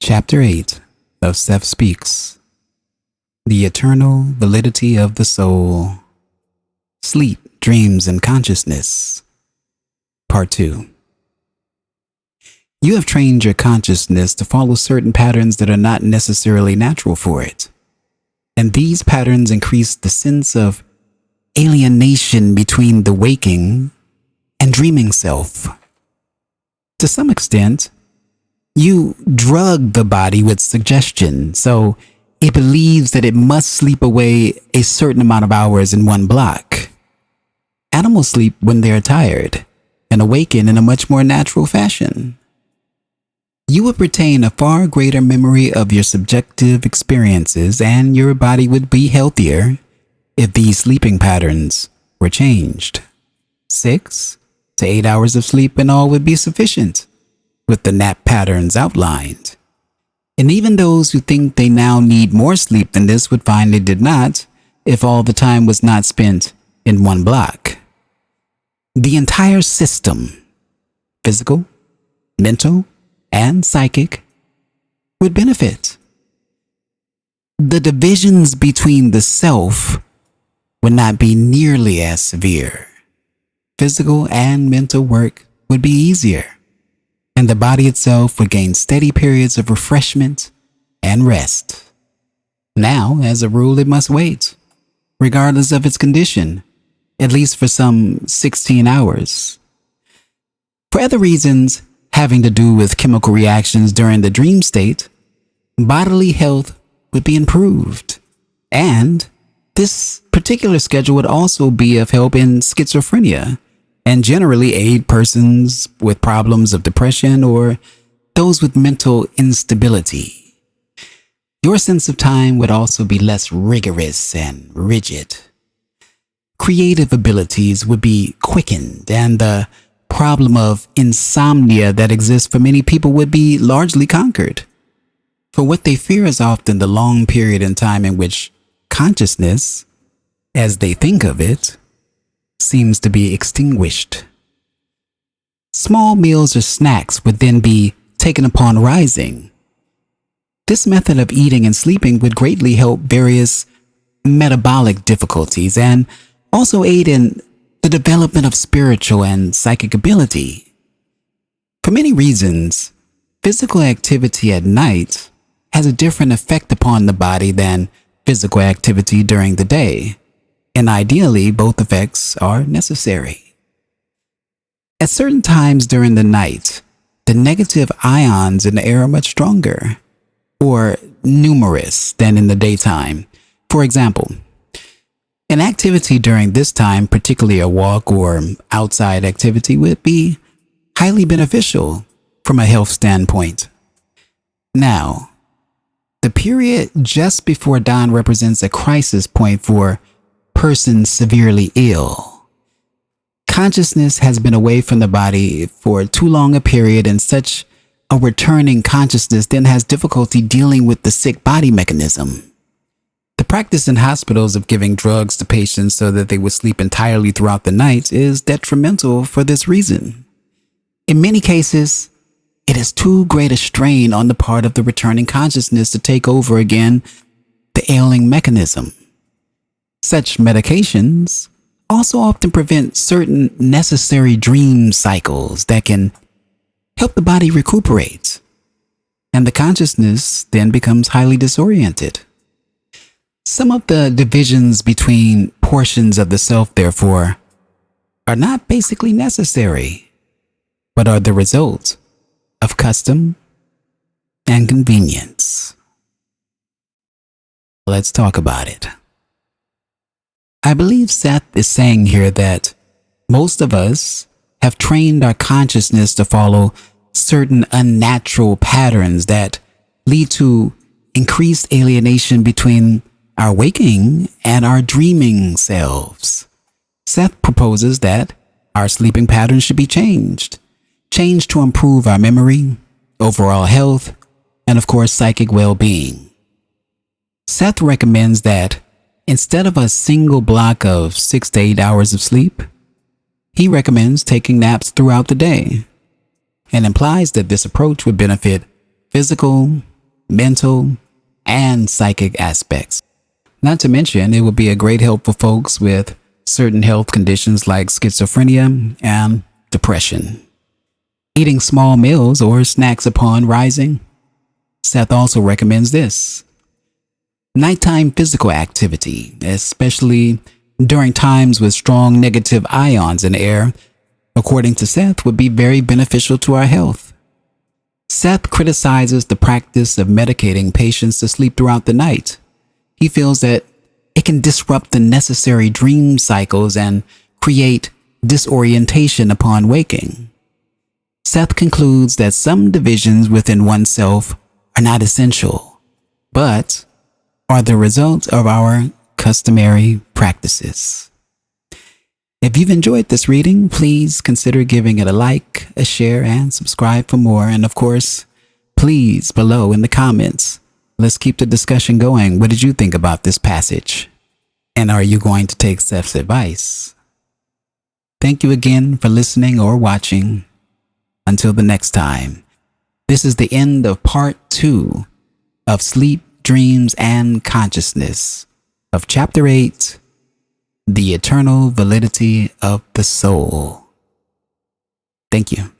Chapter 8 of Seth Speaks. The Eternal Validity of the Soul. Sleep, Dreams, and Consciousness. Part 2. You have trained your consciousness to follow certain patterns that are not necessarily natural for it. And these patterns increase the sense of alienation between the waking and dreaming self. To some extent, you drug the body with suggestion, so it believes that it must sleep away a certain amount of hours in one block. Animals sleep when they are tired and awaken in a much more natural fashion. You would retain a far greater memory of your subjective experiences, and your body would be healthier if these sleeping patterns were changed. 6 to 8 hours of sleep in all would be sufficient, with the nap patterns outlined. And even those who think they now need more sleep than this would find they did not if all the time was not spent in one block. The entire system, physical, mental, and psychic, would benefit. The divisions between the self would not be nearly as severe. Physical and mental work would be easier, and the body itself would gain steady periods of refreshment and rest. Now, as a rule, it must wait, regardless of its condition, at least for some 16 hours. For other reasons having to do with chemical reactions during the dream state, bodily health would be improved. And this particular schedule would also be of help in schizophrenia, and generally aid persons with problems of depression or those with mental instability. Your sense of time would also be less rigorous and rigid. Creative abilities would be quickened, and the problem of insomnia that exists for many people would be largely conquered. For what they fear is often the long period in time in which consciousness, as they think of it, seems to be extinguished. Small meals or snacks would then be taken upon rising. This method of eating and sleeping would greatly help various metabolic difficulties and also aid in the development of spiritual and psychic ability. For many reasons, physical activity at night has a different effect upon the body than physical activity during the day, and ideally both effects are necessary. At certain times during the night, the negative ions in the air are much stronger or numerous than in the daytime. For example, an activity during this time, particularly a walk or outside activity, would be highly beneficial from a health standpoint. Now, the period just before dawn represents a crisis point for persons severely ill. Consciousness has been away from the body for too long a period, and such a returning consciousness then has difficulty dealing with the sick body mechanism. The practice in hospitals of giving drugs to patients so that they would sleep entirely throughout the night is detrimental for this reason. In many cases, it is too great a strain on the part of the returning consciousness to take over again the ailing mechanism. Such medications also often prevent certain necessary dream cycles that can help the body recuperate, and the consciousness then becomes highly disoriented. Some of the divisions between portions of the self, therefore, are not basically necessary, but are the result of custom and convenience. Let's talk about it. I believe Seth is saying here that most of us have trained our consciousness to follow certain unnatural patterns that lead to increased alienation between our waking and our dreaming selves. Seth proposes that our sleeping patterns should be changed to improve our memory, overall health, and of course, psychic well-being. Seth recommends that instead of a single block of 6 to 8 hours of sleep, he recommends taking naps throughout the day, and implies that this approach would benefit physical mental, and psychic aspects. Not to mention, it would be a great help for folks with certain health conditions like schizophrenia and depression. Eating small meals or snacks upon rising. Seth also recommends this. Nighttime physical activity, especially during times with strong negative ions in the air, according to Seth, would be very beneficial to our health. Seth criticizes the practice of medicating patients to sleep throughout the night. He feels that it can disrupt the necessary dream cycles and create disorientation upon waking. Seth concludes that some divisions within oneself are not essential, but are the result of our customary practices. If you've enjoyed this reading, please consider giving it a like, a share, and subscribe for more. And of course, please, below in the comments, let's keep the discussion going. What did you think about this passage? And are you going to take Seth's advice? Thank you again for listening or watching. Until the next time, this is the end of part 2 of Sleep, Dreams, and Consciousness of Chapter 8, The Eternal Validity of the Soul. Thank you.